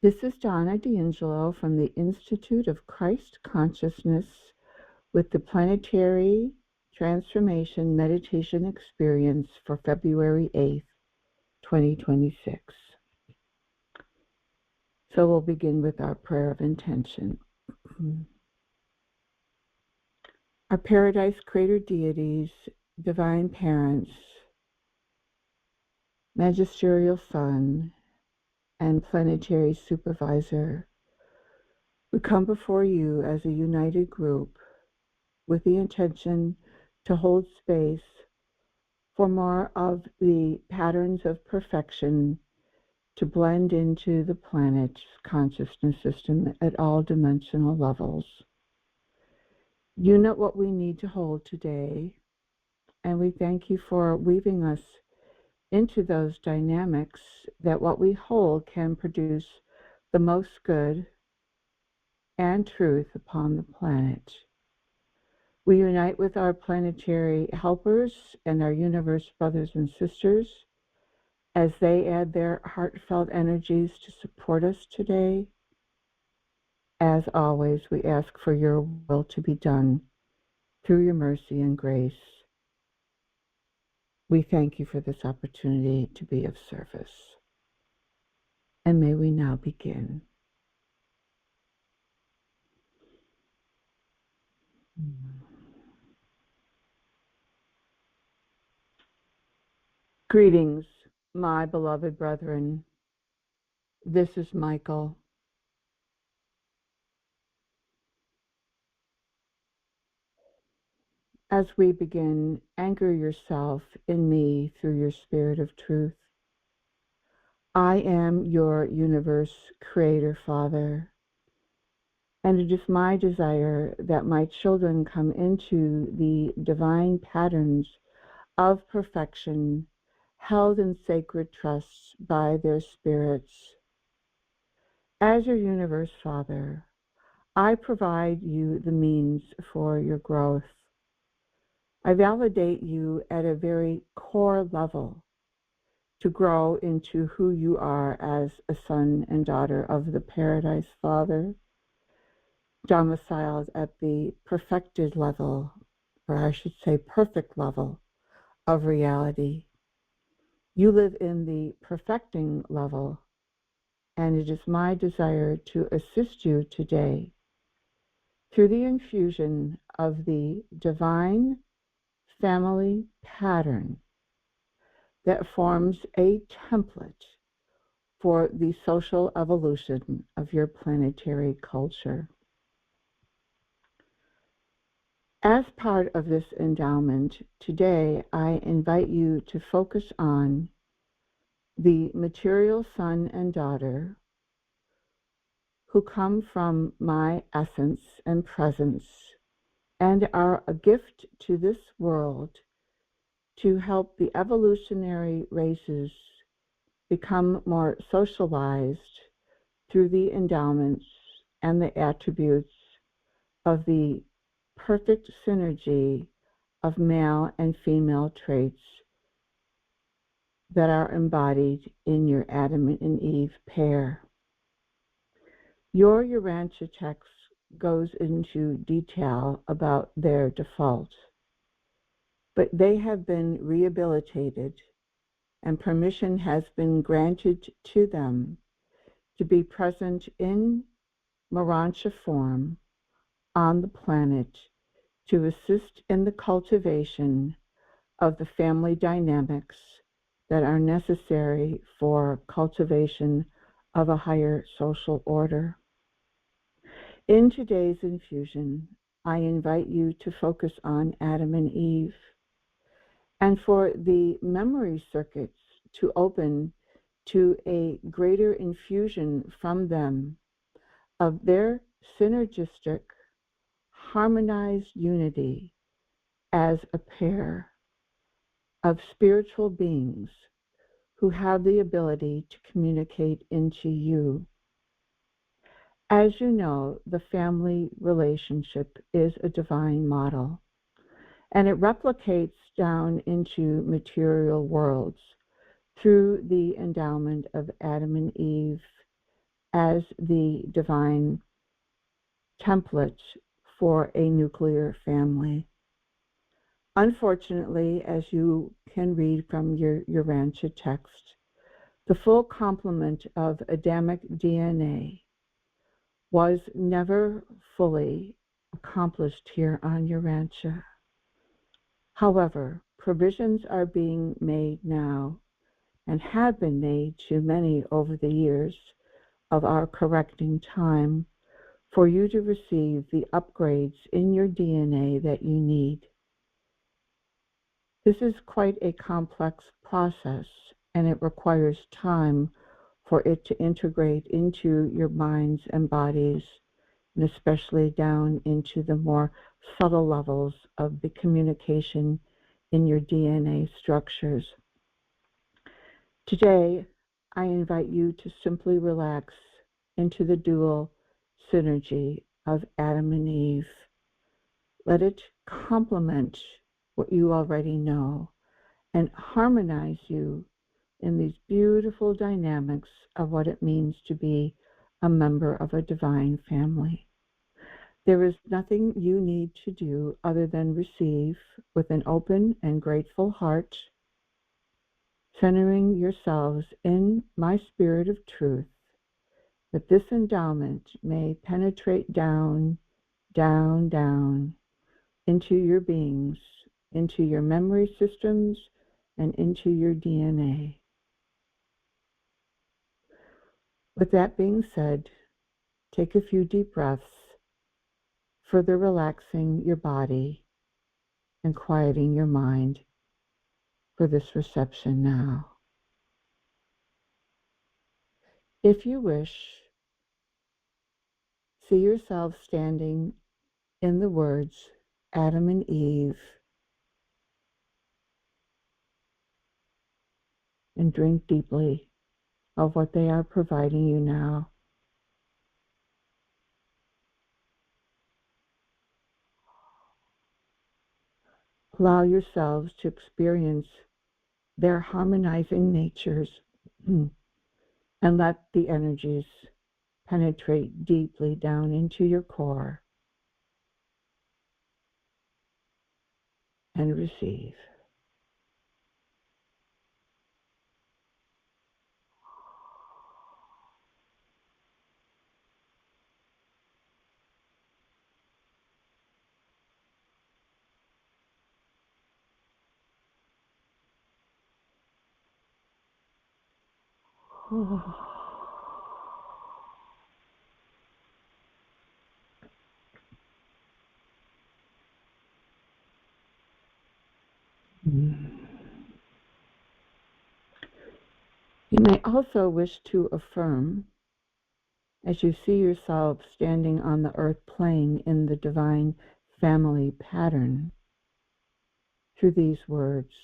This is Donna D'Angelo from the Institute of Christ Consciousness with the Planetary Transformation Meditation Experience for February 8th, 2026. So we'll begin with our prayer of intention. Our Paradise Creator deities, Divine Parents, Magisterial Son, and Planetary Supervisor, we come before you as a united group with the intention to hold space for more of the patterns of perfection to blend into the planet's consciousness system at all dimensional levels. You know what we need to hold today, and we thank you for weaving us into those dynamics that what we hold can produce the most good and truth upon the planet. We unite with our planetary helpers and our universe brothers and sisters as they add their heartfelt energies to support us today. As always, we ask for your will to be done through your mercy and grace. We thank you for this opportunity to be of service. And may we now begin. Greetings, my beloved brethren. This is Michael. As we begin, anchor yourself in me through your spirit of truth. I am your universe creator, Father, and it is my desire that my children come into the divine patterns of perfection held in sacred trust by their spirits. As your universe, Father, I provide you the means for your growth. I validate you at a very core level to grow into who you are as a son and daughter of the Paradise Father, domiciled at the perfected level, or I should say perfect level of reality. You live in the perfecting level, and it is my desire to assist you today through the infusion of the divine family pattern that forms a template for the social evolution of your planetary culture. As part of this endowment, today I invite you to focus on the material son and daughter who come from my essence and presence and are a gift to this world to help the evolutionary races become more socialized through the endowments and the attributes of the perfect synergy of male and female traits that are embodied in your Adam and Eve pair. Your Urantia text goes into detail about their default, but they have been rehabilitated and permission has been granted to them to be present in Urantia form on the planet to assist in the cultivation of the family dynamics that are necessary for cultivation of a higher social order. In today's infusion, I invite you to focus on Adam and Eve, and for the memory circuits to open to a greater infusion from them of their synergistic, harmonized unity as a pair of spiritual beings who have the ability to communicate into you. As you know, the family relationship is a divine model, and it replicates down into material worlds through the endowment of Adam and Eve as the divine template for a nuclear family. Unfortunately, as you can read from your Urantia text, the full complement of Adamic DNA was never fully accomplished here on Urantia. However, provisions are being made now and have been made to many over the years of our correcting time for you to receive the upgrades in your DNA that you need. This is quite a complex process, and it requires time for it to integrate into your minds and bodies, and especially down into the more subtle levels of the communication in your DNA structures. Today, I invite you to simply relax into the dual synergy of Adam and Eve. Let it complement what you already know and harmonize you in these beautiful dynamics of what it means to be a member of a divine family. There is nothing you need to do other than receive with an open and grateful heart, centering yourselves in my spirit of truth, that this endowment may penetrate down, down, down into your beings, into your memory systems, and into your DNA. With that being said, take a few deep breaths, further relaxing your body and quieting your mind for this reception now. If you wish, see yourself standing in the words Adam and Eve, and drink deeply of what they are providing you now. Allow yourselves to experience their harmonizing natures and let the energies penetrate deeply down into your core and receive. Oh. You may also wish to affirm, as you see yourself standing on the earth plane in the divine family pattern, through these words: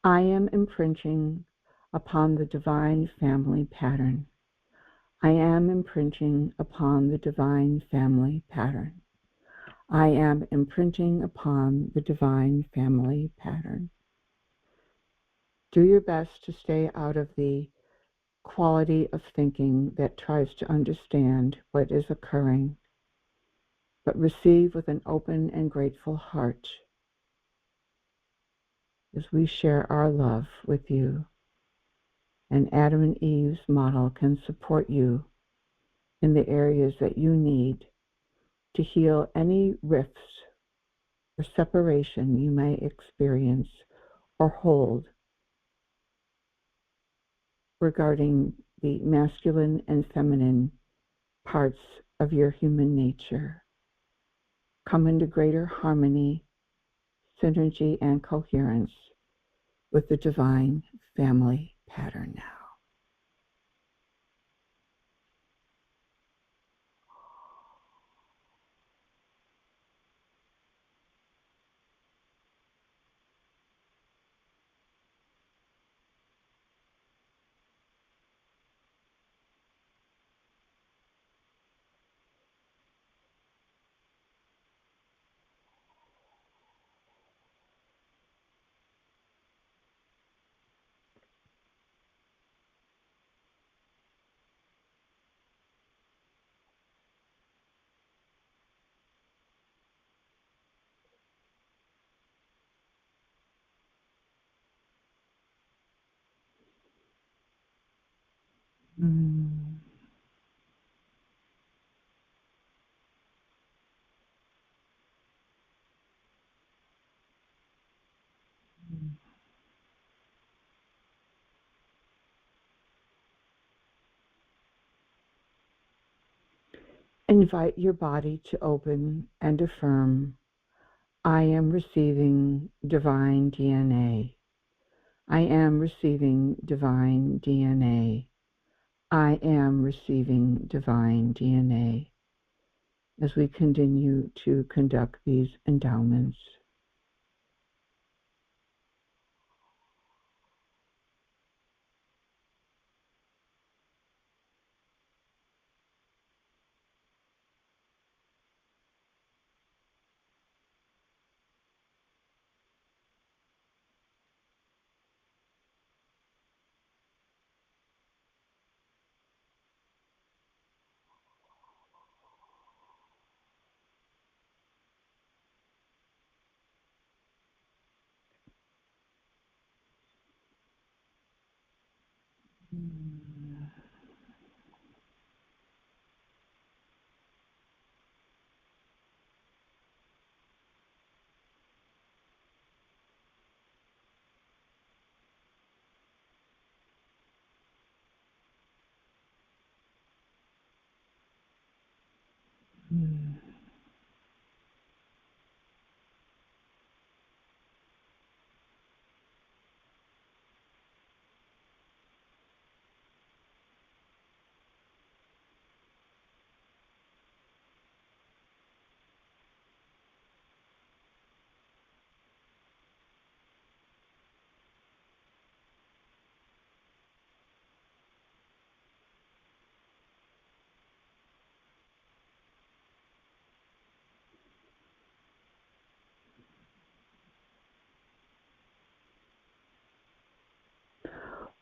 I am imprinting upon the divine family pattern. I am imprinting upon the divine family pattern. I am imprinting upon the divine family pattern. Do your best to stay out of the quality of thinking that tries to understand what is occurring, but receive with an open and grateful heart as we share our love with you. And Adam and Eve's model can support you in the areas that you need to heal any rifts or separation you may experience or hold regarding the masculine and feminine parts of your human nature. Come into greater harmony, synergy, and coherence with the divine family pattern now. Mm. Invite your body to open and affirm, I am receiving divine DNA. I am receiving divine DNA. I am receiving divine DNA as we continue to conduct these endowments.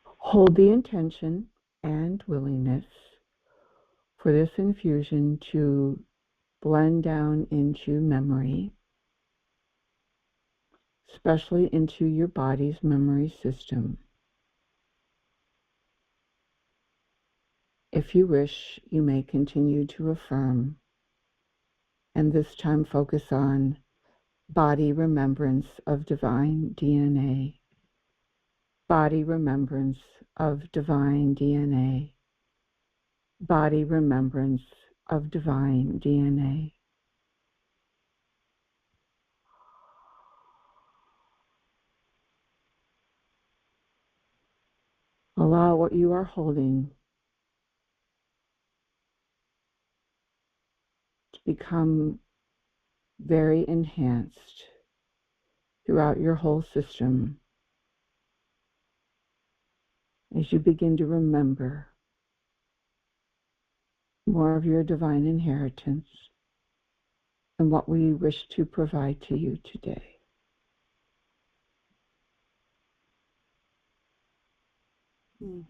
Hold the intention and willingness for this infusion to blend down into memory, especially into your body's memory system. If you wish, you may continue to affirm, and this time focus on body remembrance of divine DNA, body remembrance of divine DNA, body remembrance of divine DNA. Allow what you are holding to become very enhanced throughout your whole system as you begin to remember more of your divine inheritance and what we wish to provide to you today. Mm.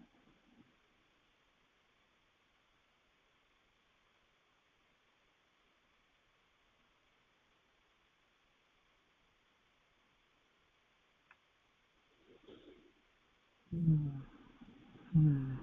Mm. Mm.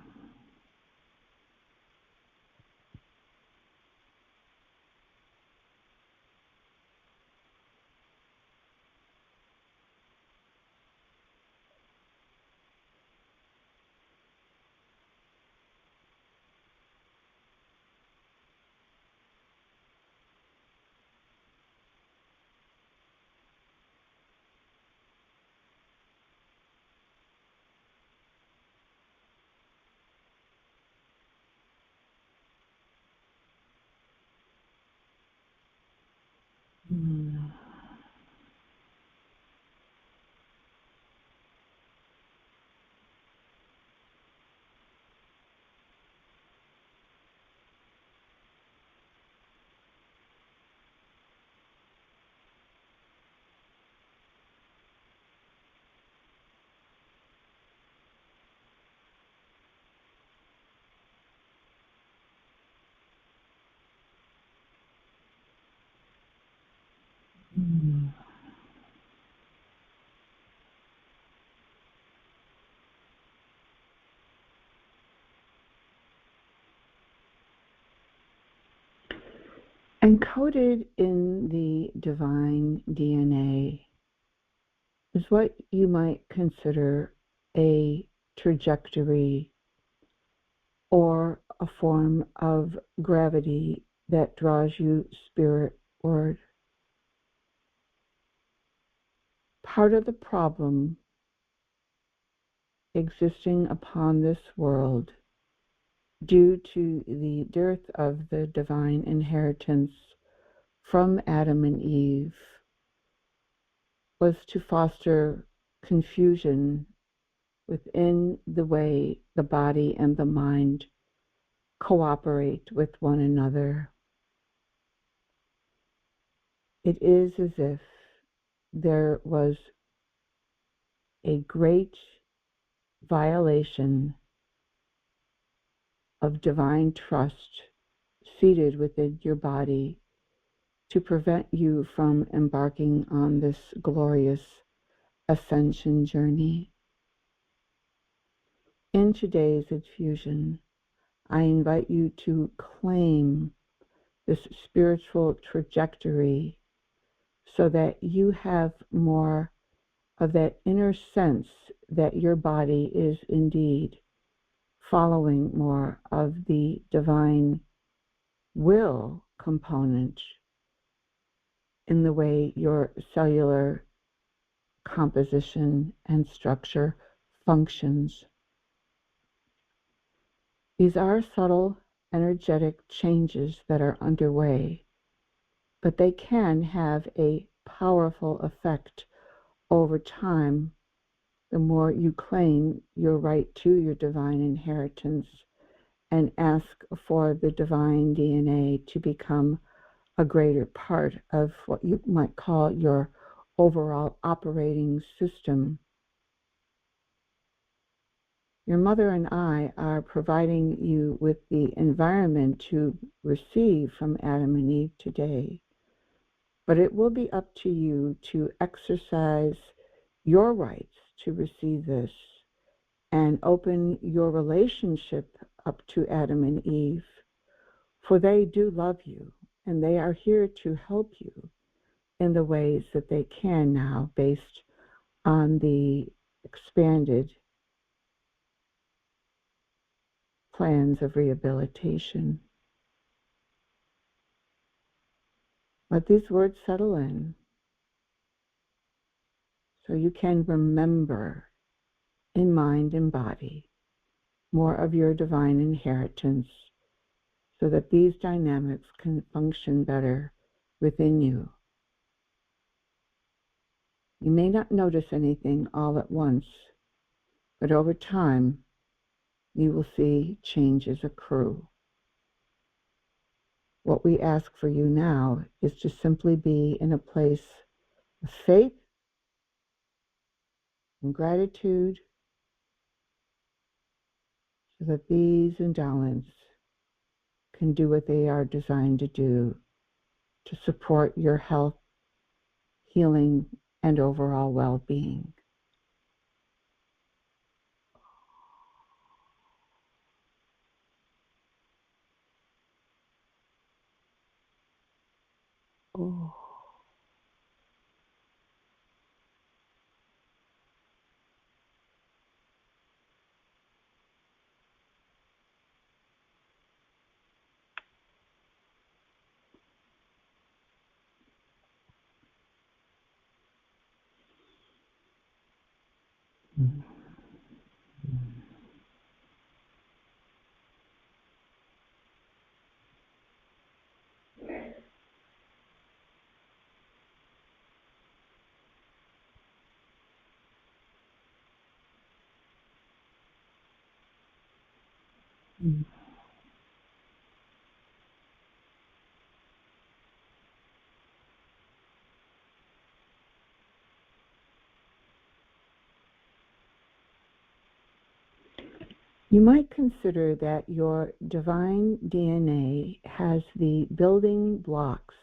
Mm. Encoded in the divine DNA is what you might consider a trajectory or a form of gravity that draws you spiritward. Part of the problem existing upon this world due to the dearth of the divine inheritance from Adam and Eve was to foster confusion within the way the body and the mind cooperate with one another. It is as if there was a great violation of divine trust seated within your body to prevent you from embarking on this glorious ascension journey. In today's infusion, I invite you to claim this spiritual trajectory so that you have more of that inner sense that your body is indeed following more of the divine will component in the way your cellular composition and structure functions. These are subtle energetic changes that are underway, but they can have a powerful effect over time the more you claim your right to your divine inheritance and ask for the divine DNA to become a greater part of what you might call your overall operating system. Your mother and I are providing you with the environment to receive from Adam and Eve today, but it will be up to you to exercise your rights to receive this and open your relationship up to Adam and Eve, for they do love you and they are here to help you in the ways that they can now based on the expanded plans of rehabilitation. Let these words settle in so you can remember in mind and body more of your divine inheritance so that these dynamics can function better within you. You may not notice anything all at once, but over time, you will see changes accrue. What we ask for you now is to simply be in a place of faith and gratitude so that these endowments can do what they are designed to do to support your health, healing, and overall well-being. Oh. You might consider that your divine DNA has the building blocks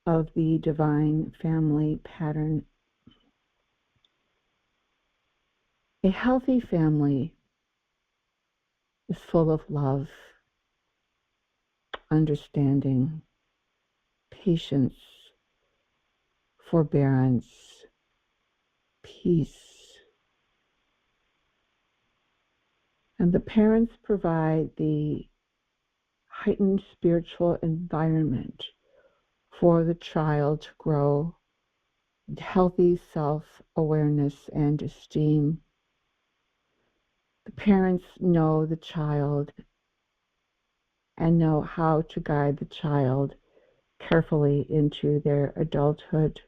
of the divine family pattern. A healthy family is full of love, understanding, patience, forbearance, peace. And the parents provide the heightened spiritual environment for the child to grow healthy self-awareness and esteem. The parents know the child and know how to guide the child carefully into their adulthood.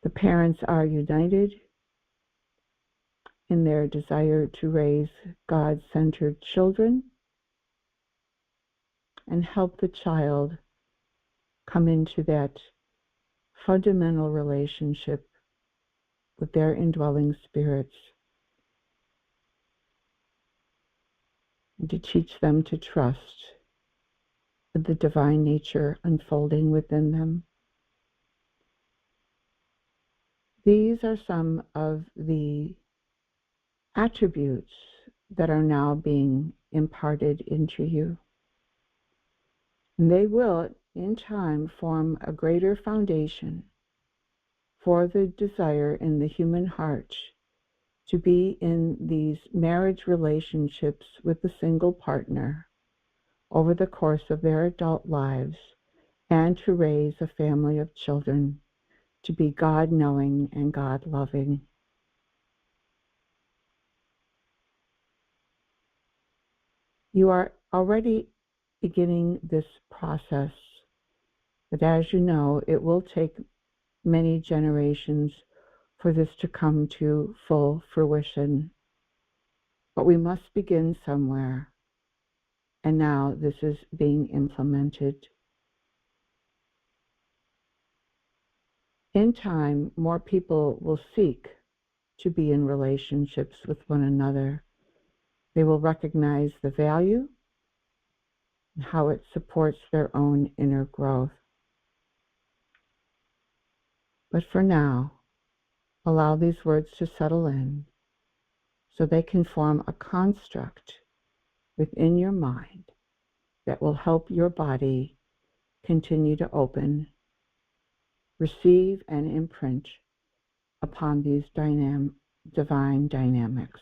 The parents are united in their desire to raise God-centered children and help the child come into that fundamental relationship with their indwelling spirits, and to teach them to trust the divine nature unfolding within them. These are some of the attributes that are now being imparted into you. And they will, in time, form a greater foundation for the desire in the human heart to be in these marriage relationships with a single partner over the course of their adult lives, and to raise a family of children to be God-knowing and God-loving. You are already beginning this process, but as you know, it will take many generations for this to come to full fruition. But we must begin somewhere, and now this is being implemented. In time, more people will seek to be in relationships with one another. They will recognize the value and how it supports their own inner growth. But for now, allow these words to settle in so they can form a construct within your mind that will help your body continue to open, receive, and imprint upon these divine dynamics.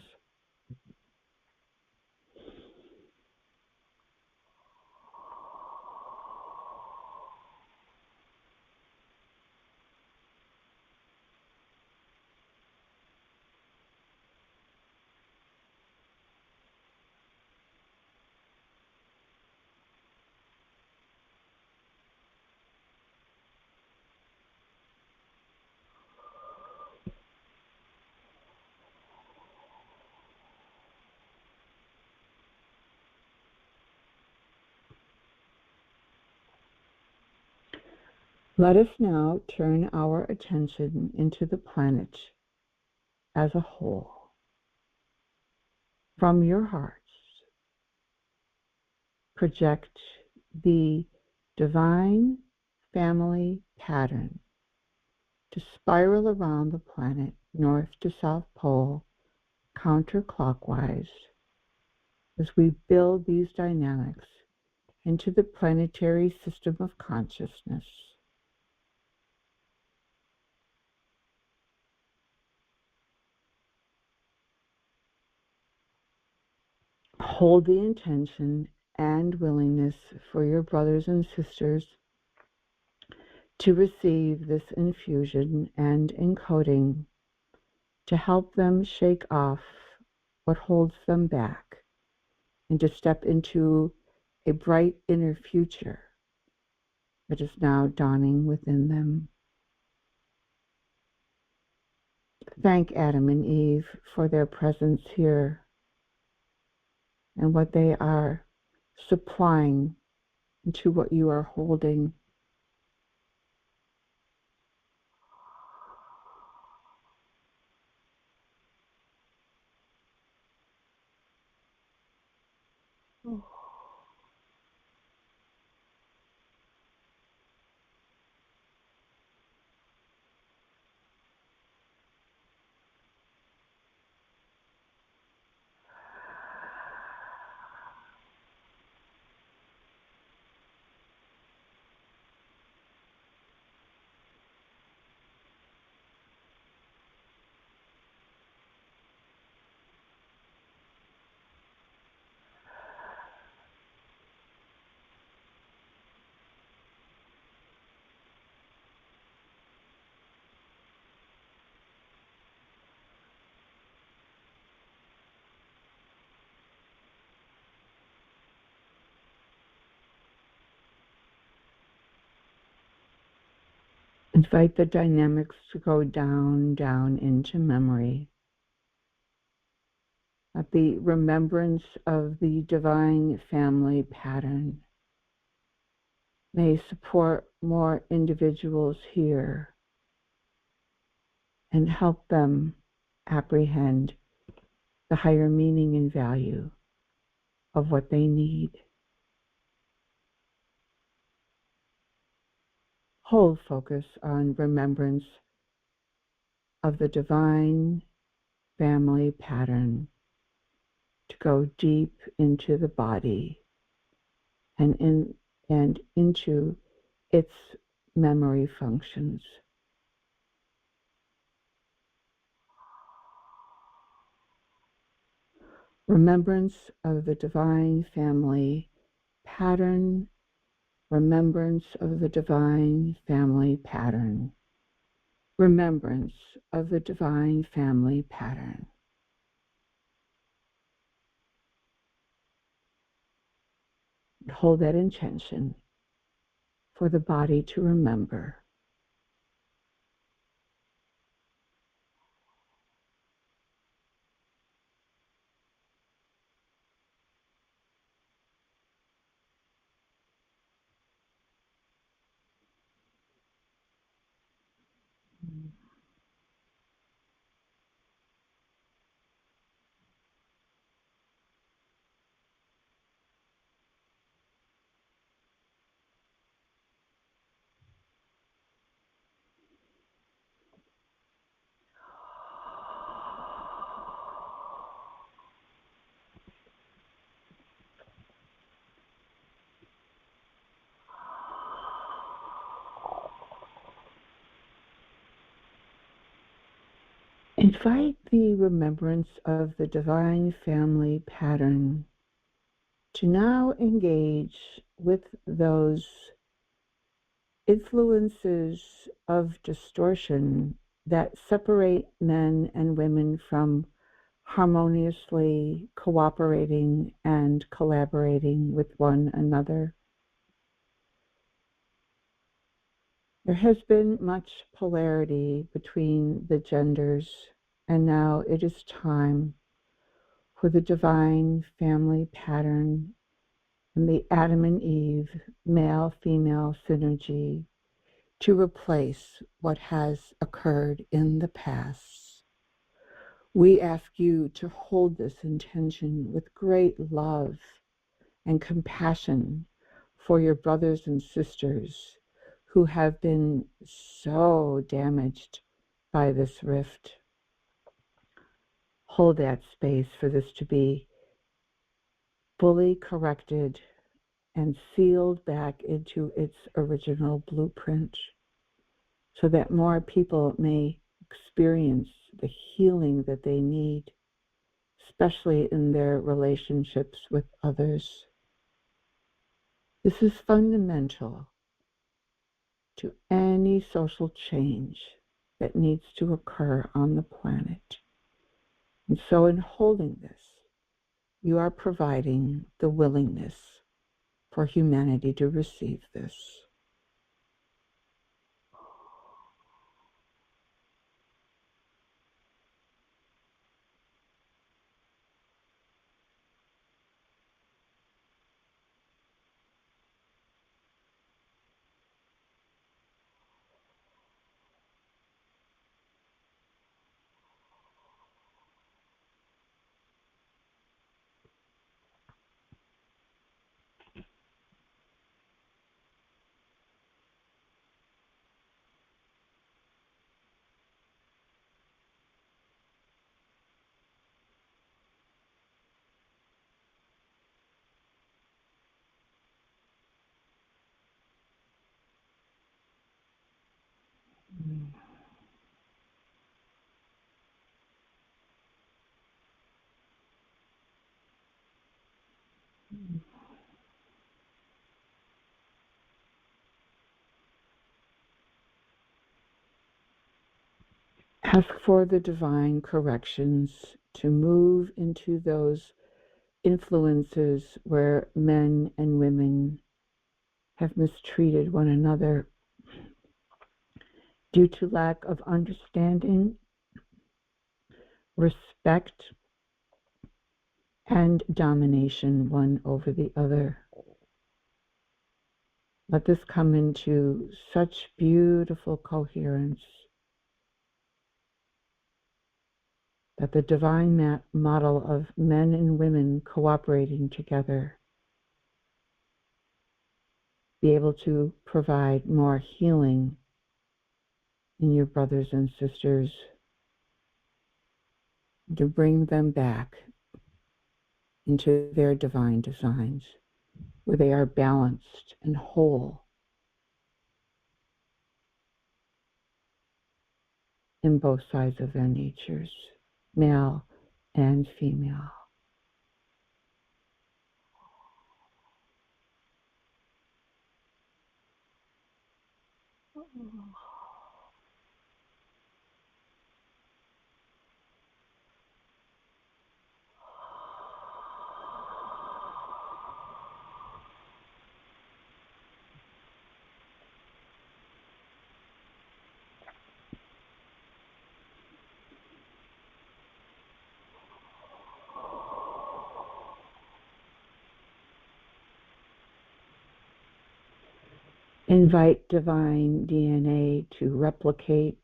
Let us now turn our attention into the planet as a whole. From your hearts, project the divine family pattern to spiral around the planet north to south pole, counterclockwise, as we build these dynamics into the planetary system of consciousness. Hold the intention and willingness for your brothers and sisters to receive this infusion and encoding to help them shake off what holds them back and to step into a bright inner future that is now dawning within them. Thank Adam and Eve for their presence here and what they are supplying into what you are holding. Invite the dynamics to go down, down into memory. That the remembrance of the divine family pattern may support more individuals here and help them apprehend the higher meaning and value of what they need. Hold focus on remembrance of the divine family pattern to go deep into the body and into its memory functions. Remembrance of the divine family pattern, remembrance of the divine family pattern, remembrance of the divine family pattern. Hold that intention for the body to remember. Invite the remembrance of the divine family pattern to now engage with those influences of distortion that separate men and women from harmoniously cooperating and collaborating with one another. There has been much polarity between the genders, and now it is time for the divine family pattern and the Adam and Eve male-female synergy to replace what has occurred in the past. We ask you to hold this intention with great love and compassion for your brothers and sisters who have been so damaged by this rift. Hold that space for this to be fully corrected and sealed back into its original blueprint so that more people may experience the healing that they need, especially in their relationships with others. This is fundamental to any social change that needs to occur on the planet. And so in holding this, you are providing the willingness for humanity to receive this. Ask for the divine corrections to move into those influences where men and women have mistreated one another due to lack of understanding, respect, and domination one over the other. Let this come into such beautiful coherence that the divine model of men and women cooperating together be able to provide more healing in your brothers and sisters, to bring them back into their divine designs, where they are balanced and whole in both sides of their natures, male and female. Invite divine DNA to replicate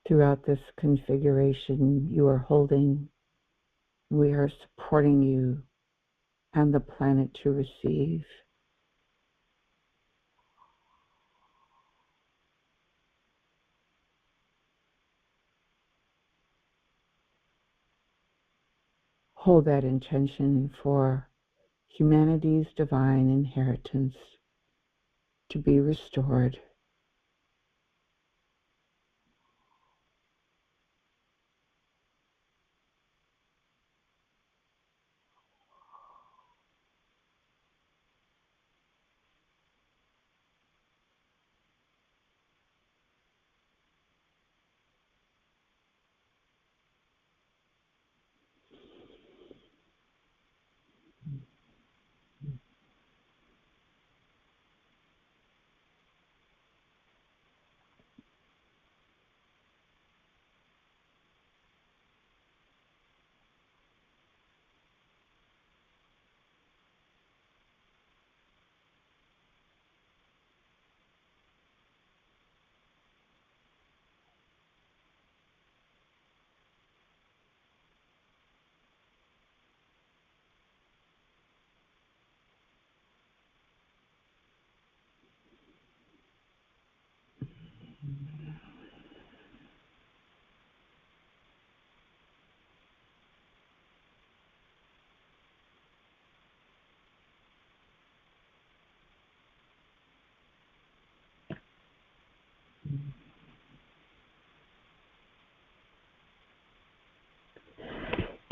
throughout this configuration you are holding. We are supporting you and the planet to receive. Hold that intention for humanity's divine inheritance to be restored.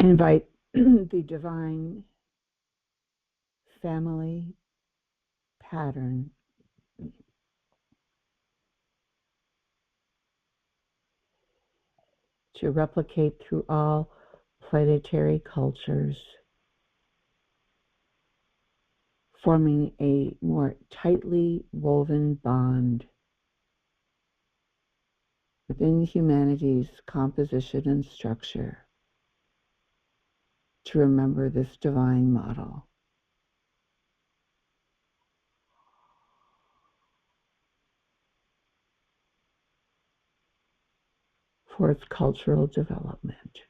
Invite the divine family pattern to replicate through all planetary cultures, forming a more tightly woven bond within humanity's composition and structure to remember this divine model for its cultural development.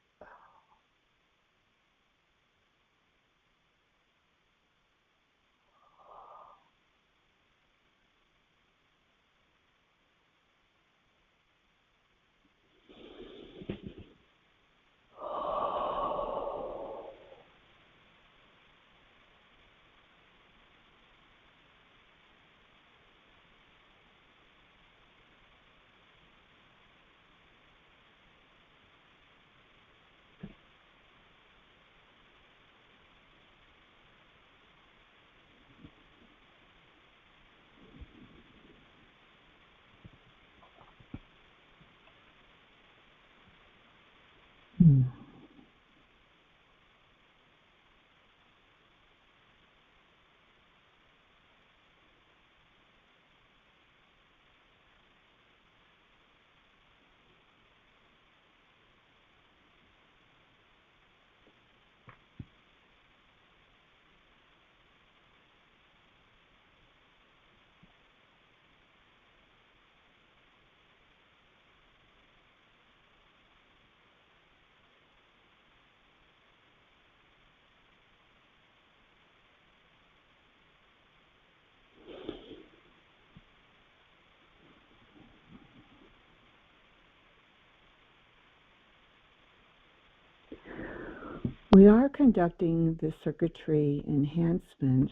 We are conducting the circuitry enhancements,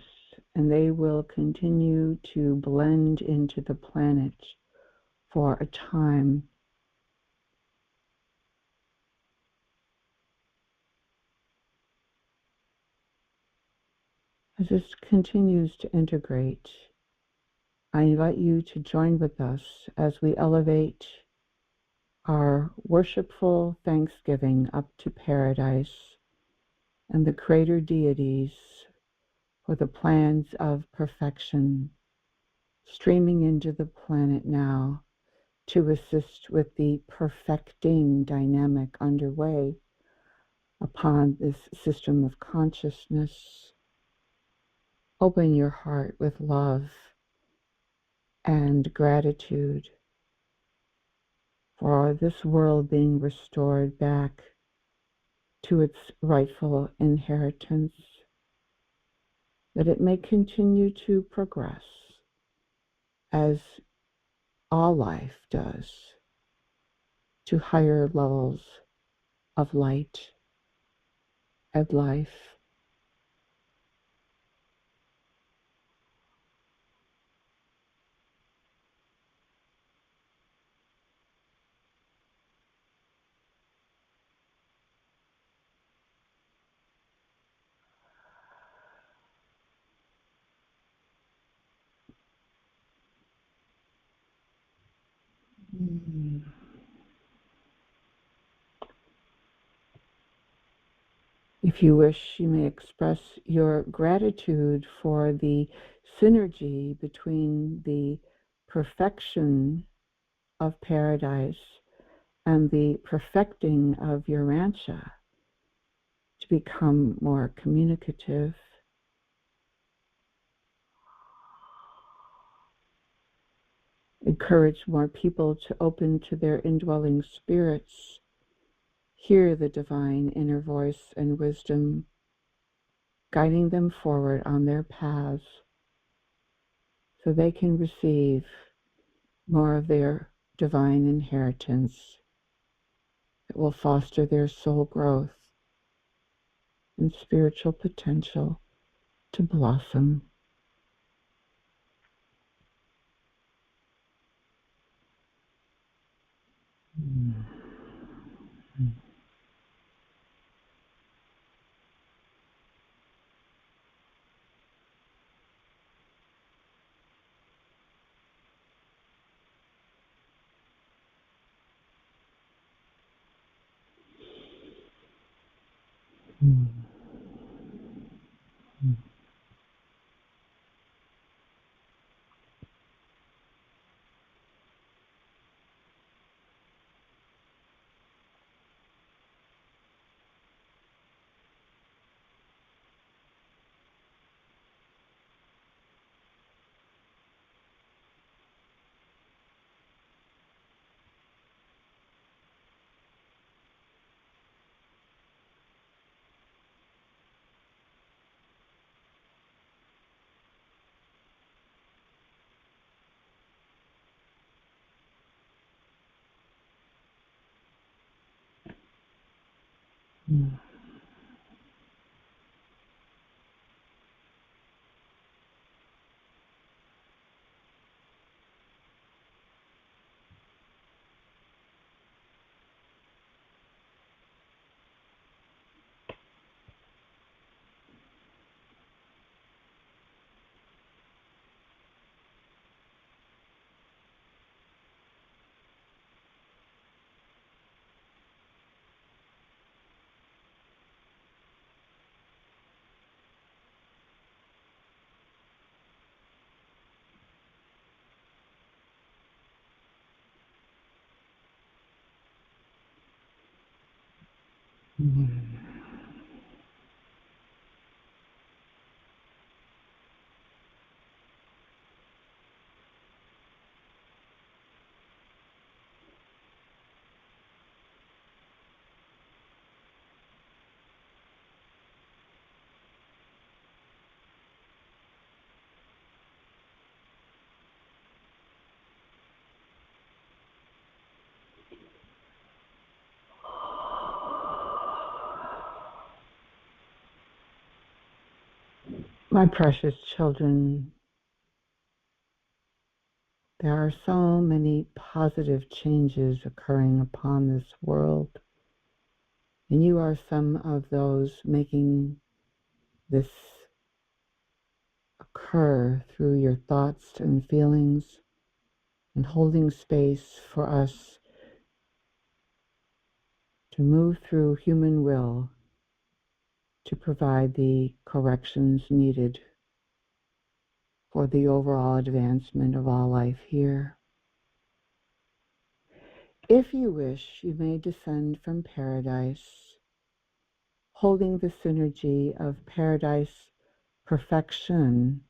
and they will continue to blend into the planet for a time. As this continues to integrate, I invite you to join with us as we elevate our worshipful thanksgiving up to Paradise and the greater deities for the plans of perfection streaming into the planet now to assist with the perfecting dynamic underway upon this system of consciousness. Open your heart with love and gratitude for this world being restored back to its rightful inheritance, that it may continue to progress as all life does to higher levels of light and life. If you wish, you may express your gratitude for the synergy between the perfection of Paradise and the perfecting of Urantia to become more communicative. Encourage more people to open to their indwelling spirits, hear the divine inner voice and wisdom, guiding them forward on their paths so they can receive more of their divine inheritance that will foster their soul growth and spiritual potential to blossom. My precious children, there are so many positive changes occurring upon this world, and you are some of those making this occur through your thoughts and feelings and holding space for us to move through human will to provide the corrections needed for the overall advancement of all life here. If you wish, you may descend from paradise, holding the synergy of paradise perfection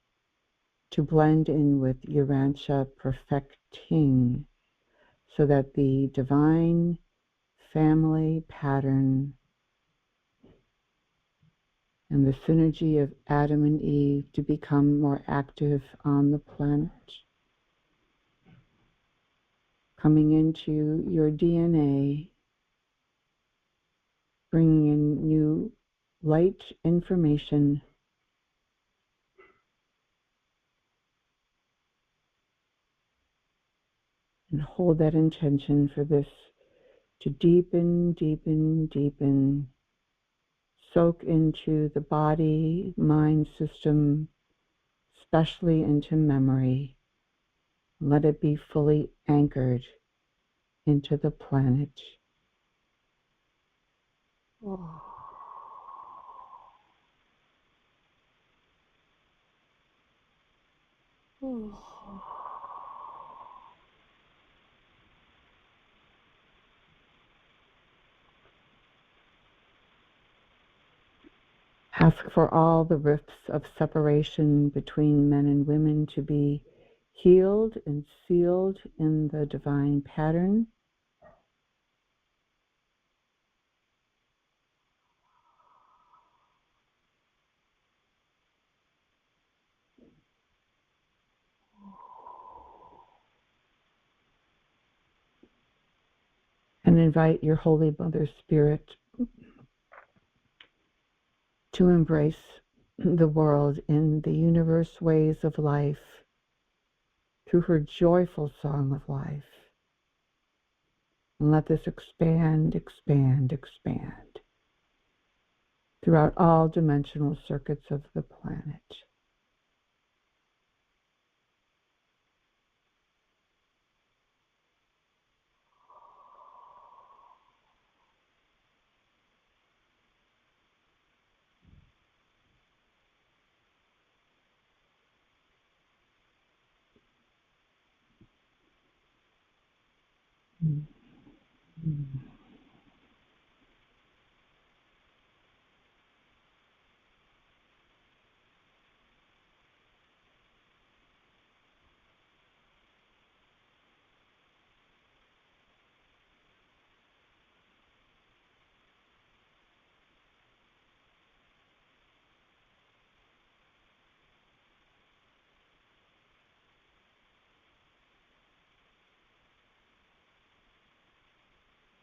to blend in with Urantia perfecting, so that the divine family pattern and the synergy of Adam and Eve to become more active on the planet, coming into your DNA, bringing in new light information and hold that intention for this to deepen, deepen, deepen, soak into the body, mind system, especially into memory. Let it be fully anchored into the planet. Oh. Oh. Ask for all the rifts of separation between men and women to be healed and sealed in the divine pattern. And invite your Holy Mother Spirit to embrace the world in the universe ways of life through her joyful song of life. And let this expand, expand, expand throughout all dimensional circuits of the planet. Mm-hmm.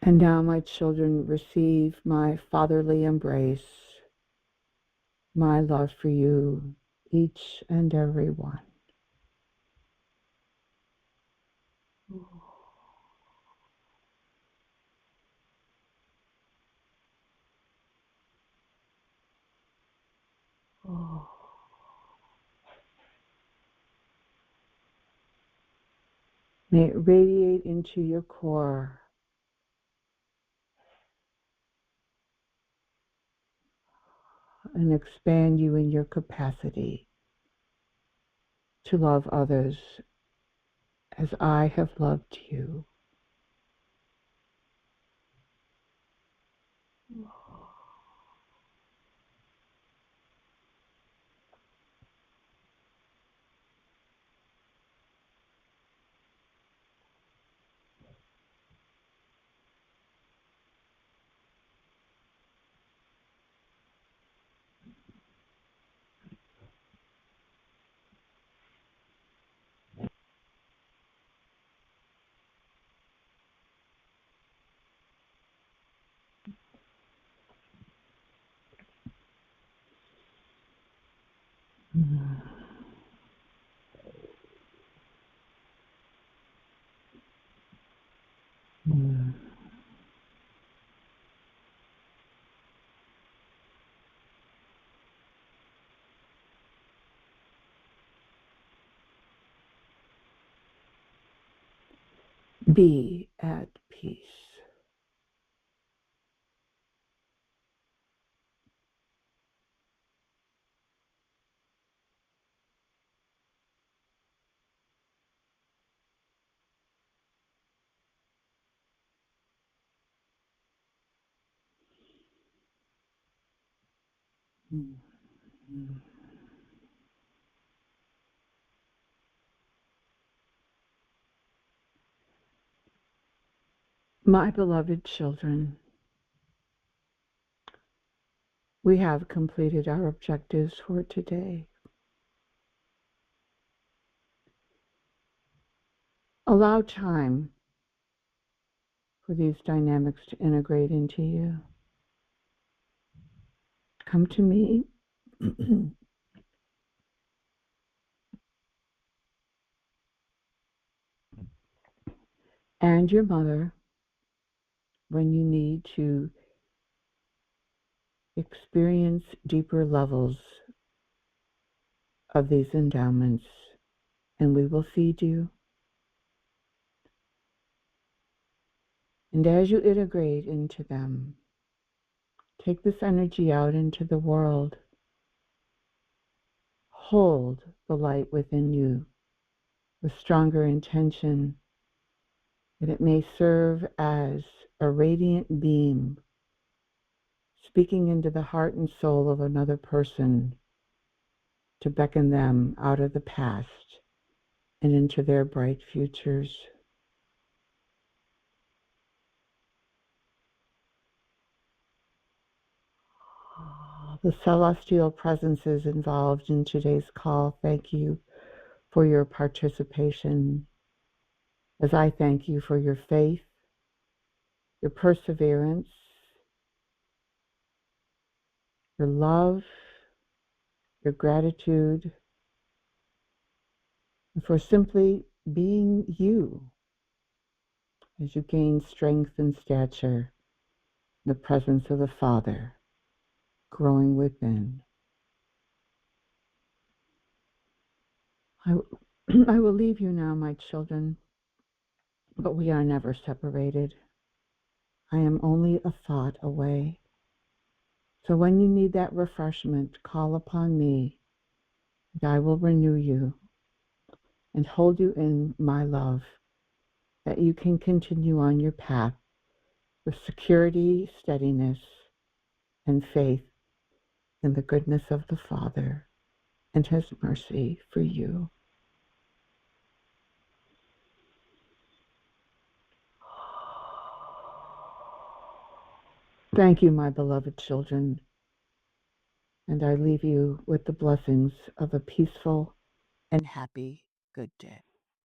And now, my children, receive my fatherly embrace, my love for you, each and every one. Oh. May it radiate into your core and expand you in your capacity to love others as I have loved you. Be at peace. My beloved children, we have completed our objectives for today. Allow time for these dynamics to integrate into you. Come to me. And your mother when you need to experience deeper levels of these endowments, and we will feed you. And as you integrate into them, take this energy out into the world. Hold the light within you with stronger intention, that it may serve as a radiant beam, speaking into the heart and soul of another person to beckon them out of the past and into their bright futures. The celestial presences involved in today's call, thank you for your participation, as I thank you for your faith, your perseverance, your love, your gratitude, and for simply being you as you gain strength and stature in the presence of the Father growing within. I will leave you now, my children, but we are never separated. I am only a thought away. So when you need that refreshment, call upon me, and I will renew you and hold you in my love, that you can continue on your path with security, steadiness, and faith in the goodness of the Father and His mercy for you. Thank you, my beloved children, and I leave you with the blessings of a peaceful and happy good day.